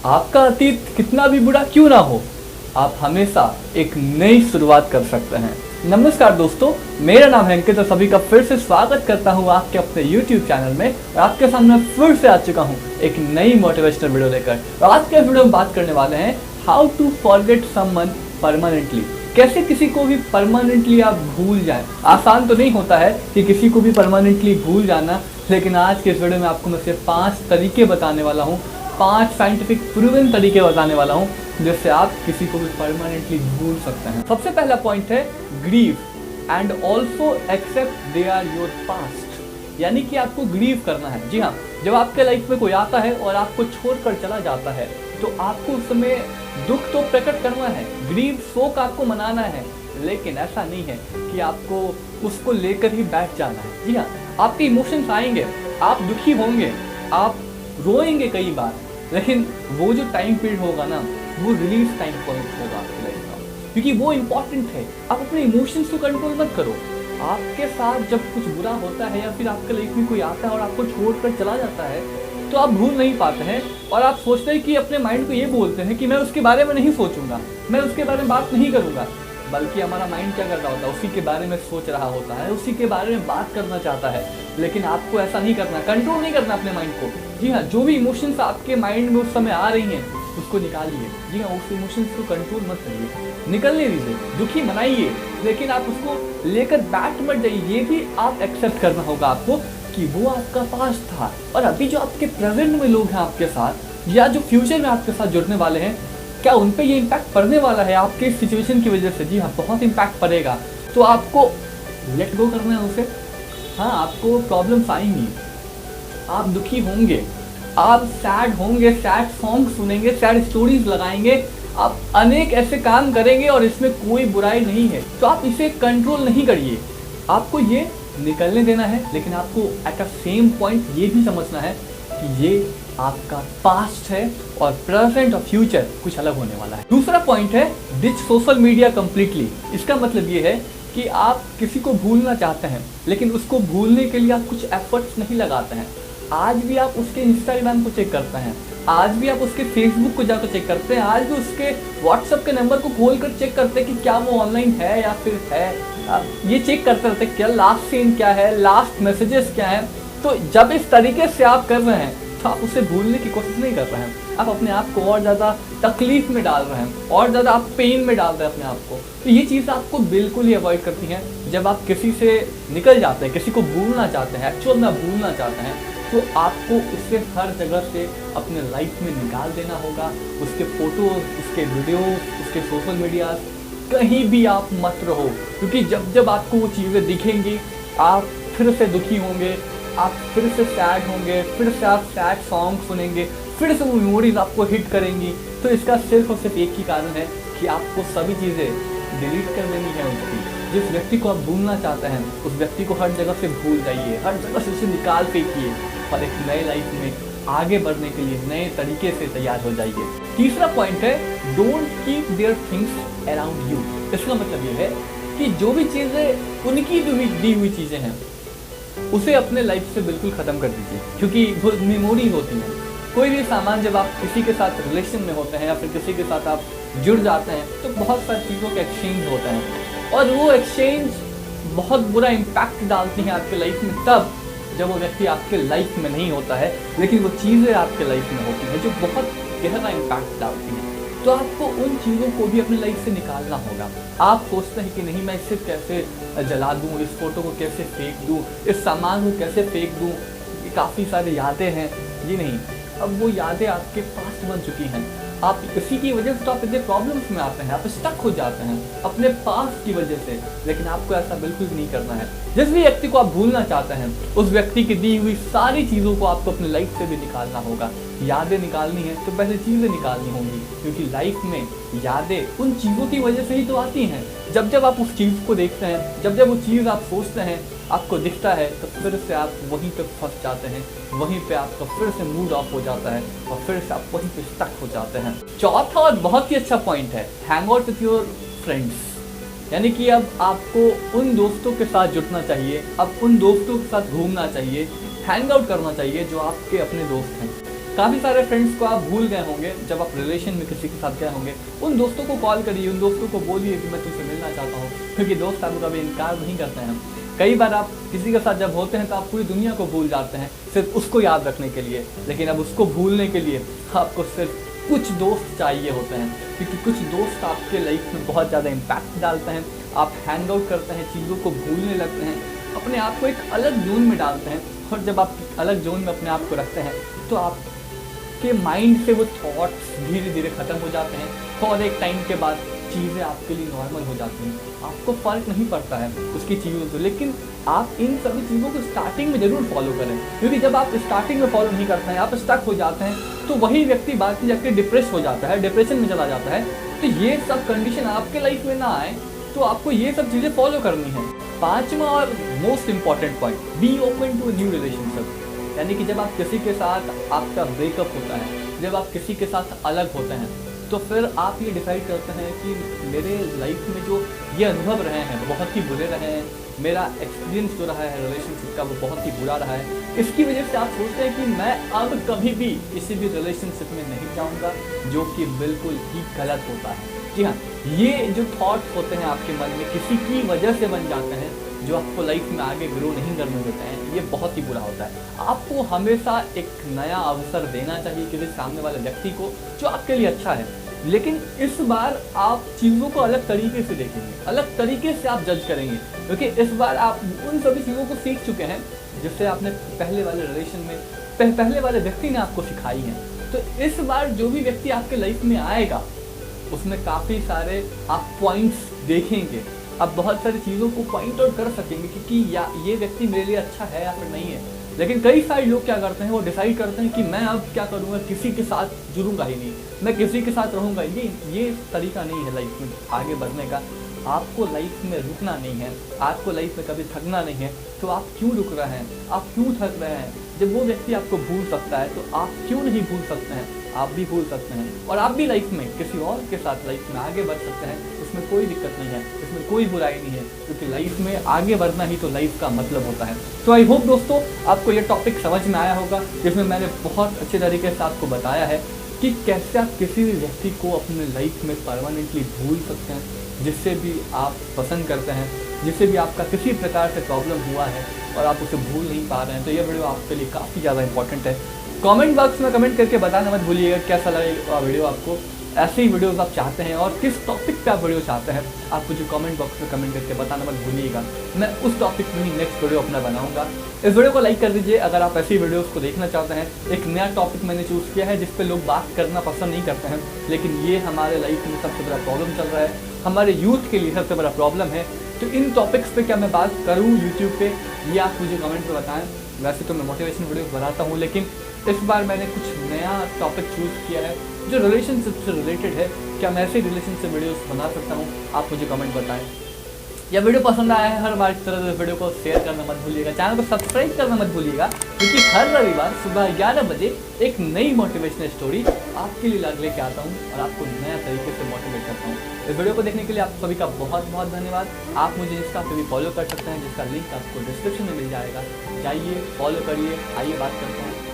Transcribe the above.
आपका अतीत कितना भी बुरा क्यों ना हो, आप हमेशा एक नई शुरुआत कर सकते हैं। नमस्कार दोस्तों, मेरा नाम है अंकित और सभी का फिर से स्वागत करता हूं आपके अपने YouTube चैनल में। और आपके सामने फिर से आ चुका हूं एक नई मोटिवेशनल वीडियो लेकर। और आज के वीडियो में बात करने वाले हैं how to forget someone permanently. कैसे किसी को भी परमानेंटली आप भूल जाएं। आसान तो नहीं होता है कि किसी को भी परमानेंटली भूल जाना, लेकिन आज के इस वीडियो में आपको मैं सिर्फ 5 तरीके बताने वाला हूँ, 5 साइंटिफिक प्रूवन तरीके बताने वाला हूँ जिससे आप किसी को भी परमानेंटली भूल सकते हैं। सबसे पहला पॉइंट है grieve and also accept they are your past. यानी कि आपको ग्रीव करना है। जी हाँ, जब आपके लाइफ में कोई आता है और आपको छोड़कर चला जाता है तो आपको उस समय दुख तो प्रकट करना है, ग्रीव शोक आपको मनाना है, लेकिन ऐसा नहीं है कि आपको उसको लेकर ही बैठ जाना है। जी हाँ, आपके इमोशंस आएंगे, आप दुखी होंगे, आप रोएंगे कई बार, लेकिन वो जो टाइम पीरियड होगा ना, वो रिलीज टाइम पॉइंट होगा आपकी लाइफ का, क्योंकि वो इम्पोर्टेंट है। आप अपने इमोशंस को कंट्रोल मत करो। आपके साथ जब कुछ बुरा होता है या फिर आपके लाइफ में कोई आता है और आपको छोड़कर चला जाता है तो आप भूल नहीं पाते हैं और आप सोचते हैं कि अपने माइंड को ये बोलते हैं कि मैं उसके बारे में नहीं सोचूंगा, मैं उसके बारे में बात नहीं करूंगा। बल्कि हमारा माइंड क्या कर रहा होता है, उसी के बारे में सोच रहा होता है, उसी के बारे में बात करना चाहता है। लेकिन आपको ऐसा नहीं करना, कंट्रोल नहीं करना अपने माइंड को। जी हाँ, जो भी इमोशंस आपके माइंड में उस समय आ रही हैं उसको निकालिए। जी हाँ, उस इमोशंस को कंट्रोल मत करिए, निकलने दीजिए, दुखी मनाइए, लेकिन आप उसको लेकर बैठ मत जाइए। ये भी आप एक्सेप्ट करना होगा आपको कि वो आपका पास्ट था और अभी जो आपके प्रेजेंट में लोग हैं आपके साथ या जो फ्यूचर में आपके साथ जुड़ने वाले हैं, क्या उन पे ये इम्पैक्ट पड़ने वाला है आपके सिचुएशन की वजह से? जी हाँ, बहुत इम्पैक्ट पड़ेगा। तो आपको लेट गो करना है उसे। हाँ, आपको प्रॉब्लम्स आएंगी, आप दुखी होंगे, आप सैड होंगे, सैड सॉन्ग सुनेंगे, सैड स्टोरीज लगाएंगे, आप अनेक ऐसे काम करेंगे और इसमें कोई बुराई नहीं है। तो आप इसे कंट्रोल नहीं करिए, आपको ये निकलने देना है, लेकिन आपको एट अ सेम पॉइंट ये भी समझना है कि ये आपका पास्ट है और प्रेजेंट और फ्यूचर कुछ अलग होने वाला है। दूसरा पॉइंट है डिच सोशल मीडिया कंप्लीटली। इसका मतलब ये है कि आप किसी को भूलना चाहते हैं, लेकिन उसको भूलने के लिए आप कुछ एफर्ट्स नहीं लगाते हैं। आज भी आप उसके इंस्टाग्राम को चेक करते हैं, आज भी आप उसके फेसबुक को जाकर चेक करते हैं, आज भी उसके व्हाट्सएप के नंबर को खोल कर चेक करते हैं कि क्या वो ऑनलाइन है या फिर है। ये चेक करते रहते हैं क्या लास्ट सीन क्या है, लास्ट मैसेजेस क्या है। तो जब इस तरीके से आप कर रहे हैं तो आप उसे भूलने की कोशिश नहीं कर रहे हैं, आप अपने आप को और ज़्यादा तकलीफ में डाल रहे हैं, और ज़्यादा आप पेन में डाल रहे हैं अपने आप को। तो ये चीज़ आपको बिल्कुल ही अवॉइड करती हैं। जब आप किसी से निकल जाते हैं, किसी को भूलना चाहते हैं, एक्चुअल में भूलना चाहते हैं, तो आपको उसे हर जगह से अपने लाइफ में निकाल देना होगा। उसके फोटो, उसके वीडियो, उसके सोशल मीडिया, कहीं भी आप मत रहो, क्योंकि जब जब आपको वो चीज़ें दिखेंगी आप फिर से दुखी होंगे, आप फिर से सैड होंगे, फिर से आप सैड सॉन्ग सुनेंगे, फिर से वो मेमोरीज आपको हिट करेंगी। तो इसका सिर्फ और सिर्फ एक ही कारण है कि आपको सभी चीज़ें डिलीट कर देनी है उसकी। जिस व्यक्ति को आप भूलना चाहते हैं उस व्यक्ति को हर जगह से भूल जाइए, हर जगह से उसे निकाल फेंकिए और एक नए लाइफ में आगे बढ़ने के लिए नए तरीके से तैयार हो जाइए। तीसरा पॉइंट है don't keep their things around you. इसका मतलब ये है कि जो भी चीज़ें उनकी दी हुई चीज़ें हैं उसे अपने लाइफ से बिल्कुल ख़त्म कर दीजिए, क्योंकि वो मेमोरीज होती हैं। कोई भी सामान जब आप किसी के साथ रिलेशन में होते हैं या फिर किसी के साथ आप जुड़ जाते हैं तो बहुत सारी चीज़ों का एक्सचेंज होता है और वो एक्सचेंज बहुत बुरा इम्पैक्ट डालती हैं आपके लाइफ में तब जब वो व्यक्ति आपके लाइफ में नहीं होता है, लेकिन वो चीज़ें आपके लाइफ में होती हैं जो बहुत गहरा इम्पैक्ट डालती हैं। तो आपको उन चीज़ों को भी अपनी लाइफ से निकालना होगा। आप सोचते हैं कि नहीं, मैं इसे कैसे जला दूँ, इस फोटो को कैसे फेंक दूँ, इस सामान को कैसे फेंक दूँ, काफ़ी सारी यादें हैं। जी नहीं, अब वो यादें आपके पास बन चुकी हैं। आप इसी की वजह से तो आप इतने प्रॉब्लम्स में आते हैं, आप स्टक हो जाते हैं अपने पास की वजह से। लेकिन आपको ऐसा बिल्कुल नहीं करना है। जिस भी व्यक्ति को आप भूलना चाहते हैं उस व्यक्ति की दी हुई सारी चीज़ों को आपको अपनी लाइफ से भी निकालना होगा। यादें निकालनी है तो पहले चीज़ें निकालनी होंगी, क्योंकि लाइफ में यादें उन चीज़ों की वजह से ही तो आती हैं। जब जब आप उस चीज़ को देखते हैं, जब जब वो चीज़ आप सोचते हैं, आपको दिखता है, तो फिर से आप वहीं पे फंस जाते हैं, वहीं पे आपका फिर से मूड ऑफ हो जाता है और फिर से आप वहीं पे स्टक हो जाते हैं। चौथा और बहुत ही अच्छा पॉइंट है hang out with your friends. यानी कि अब आपको उन दोस्तों के साथ जुटना चाहिए, अब उन दोस्तों के साथ घूमना चाहिए, हैंग आउट करना चाहिए जो आपके अपने दोस्त हैं। काफ़ी सारे फ्रेंड्स को आप भूल गए होंगे जब आप रिलेशन में किसी के साथ गए होंगे। उन दोस्तों को कॉल करिए, उन दोस्तों को बोलिए कि मैं तुमसे मिलना चाहता हूँ, क्योंकि दोस्त आपको कभी इनकार नहीं करते हैं। कई बार आप किसी के साथ जब होते हैं तो आप पूरी दुनिया को भूल जाते हैं सिर्फ उसको याद रखने के लिए, लेकिन अब उसको भूलने के लिए आपको सिर्फ कुछ दोस्त चाहिए होते हैं, क्योंकि कुछ दोस्त आपके लाइफ में बहुत ज़्यादा इम्पैक्ट डालते हैं। आप हैंग आउट करते हैं, चीज़ों को भूलने लगते हैं, अपने आप को एक अलग जोन में डालते हैं, और जब आप अलग जोन में अपने आप को रखते हैं तो आपके माइंड से वो थॉट्स धीरे धीरे ख़त्म हो जाते हैं और एक टाइम के बाद चीज़ें आपके लिए नॉर्मल हो जाती हैं। आपको फ़र्क नहीं पड़ता है उसकी चीज़ों से, लेकिन आप इन सभी चीज़ों को स्टार्टिंग में ज़रूर फॉलो करें, क्योंकि जब आप स्टार्टिंग में फॉलो नहीं करते हैं, आप स्टक हो जाते हैं, तो वही व्यक्ति बाद में जाके डिप्रेस हो जाता है, डिप्रेशन में चला जाता है। तो ये सब कंडीशन आपके लाइफ में ना आए तो आपको ये सब चीज़ें फॉलो करनी है। पांचवा और most important point, be open to new relationship. यानी कि जब आप किसी के साथ आपका ब्रेकअप होता है, जब आप किसी के साथ अलग होते हैं, तो फिर आप ये डिसाइड करते हैं कि मेरे लाइफ में जो ये अनुभव रहे हैं बहुत ही बुरे रहे हैं, मेरा एक्सपीरियंस जो रहा है रिलेशनशिप का वो बहुत ही बुरा रहा है। इसकी वजह से आप सोचते हैं कि मैं अब कभी भी किसी भी रिलेशनशिप में नहीं जाऊंगा, जो कि बिल्कुल ही गलत होता है। जी हाँ, ये जो थॉट्स होते हैं आपके मन में किसी की वजह से बन जाते हैं, जो आपको लाइफ में आगे ग्रो नहीं करने देते हैं, ये बहुत ही बुरा होता है। आपको हमेशा एक नया अवसर देना चाहिए किसी सामने वाले व्यक्ति को जो आपके लिए अच्छा है, लेकिन इस बार आप चीज़ों को अलग तरीके से देखेंगे, अलग तरीके से आप जज करेंगे, क्योंकि इस बार आप उन सभी चीज़ों को सीख चुके हैं जिससे आपने पहले वाले रिलेशन में पहले वाले व्यक्ति ने आपको सिखाई हैं। तो इस बार जो भी व्यक्ति आपके लाइफ में आएगा उसमें काफ़ी सारे आप पॉइंट्स देखेंगे, आप बहुत सारी चीज़ों को पॉइंट आउट कर सकेंगे कि या ये व्यक्ति मेरे लिए अच्छा है या फिर नहीं है। लेकिन कई सारे लोग क्या करते हैं, वो डिसाइड करते हैं कि मैं अब क्या करूँगा, किसी के साथ जुड़ूंगा ही नहीं, मैं किसी के साथ रहूँगा ही नहीं। ये तरीका नहीं है लाइफ में आगे बढ़ने का। आपको लाइफ में रुकना नहीं है, आपको लाइफ में कभी थकना नहीं है, तो आप क्यों रुक रहे हैं, आप क्यों थक रहे हैं? जब वो व्यक्ति आपको भूल सकता है तो आप क्यों नहीं भूल सकते हैं? आप भी भूल सकते हैं और आप भी लाइफ में किसी और के साथ लाइफ में आगे बढ़ सकते हैं। उसमें कोई दिक्कत नहीं है, इसमें कोई बुराई नहीं है, क्योंकि लाइफ में आगे बढ़ना ही तो लाइफ का मतलब होता है। तो आई होप दोस्तों आपको ये टॉपिक समझ में आया होगा, जिसमें मैंने बहुत अच्छे तरीके से आपको बताया है कि कैसे आप किसी भी व्यक्ति को अपने लाइफ में परमानेंटली भूल सकते हैं, जिससे भी आप पसंद करते हैं, जिससे भी आपका किसी प्रकार से प्रॉब्लम हुआ है और आप उसे भूल नहीं पा रहे हैं। तो ये वीडियो आपके लिए काफ़ी ज़्यादा इंपॉर्टेंट है। कमेंट बॉक्स में कमेंट करके बताना मत भूलिएगा कैसा लगा वीडियो आपको, ऐसे ही वीडियोस आप चाहते हैं और किस टॉपिक पे आप वीडियो चाहते हैं, आप मुझे कमेंट बॉक्स में कमेंट करके बताना मत भूलिएगा। मैं उस टॉपिक में ही नेक्स्ट वीडियो अपना बनाऊंगा। इस वीडियो को लाइक कर दीजिए अगर आप ऐसी वीडियोस को देखना चाहते हैं। एक नया टॉपिक मैंने चूज़ किया है जिस पे लोग बात करना पसंद नहीं करते हैं, लेकिन ये हमारे लाइफ में सबसे बड़ा प्रॉब्लम चल रहा है, हमारे यूथ के लिए सबसे बड़ा प्रॉब्लम है। तो इन टॉपिक्स पे क्या मैं बात करूँ यूट्यूब पे, ये आप मुझे कमेंट में बताएं। वैसे तो मैं मोटिवेशन वीडियोस बनाता हूँ, लेकिन इस बार मैंने कुछ नया टॉपिक चूज़ किया है जो रिलेशनशिप से रिलेटेड है। क्या मैं ऐसे रिलेशनशिप वीडियोस बना सकता हूँ? आप मुझे कमेंट बताएं। यह वीडियो पसंद आया है हर बार की तरह वीडियो को शेयर करना मत भूलिएगा, चैनल को सब्सक्राइब करना मत भूलिएगा, क्योंकि हर रविवार सुबह 11 बजे एक नई मोटिवेशनल स्टोरी आपके लिए लेके आता हूँ और आपको नया तरीके से मोटिवेट करता हूँ। इस वीडियो को देखने के लिए आप सभी का बहुत बहुत धन्यवाद। आप मुझे इंस्टा पे भी फॉलो कर सकते हैं, जिसका लिंक आपको डिस्क्रिप्शन में मिल जाएगा। जाइए फॉलो करिए, आइए बात करते हैं।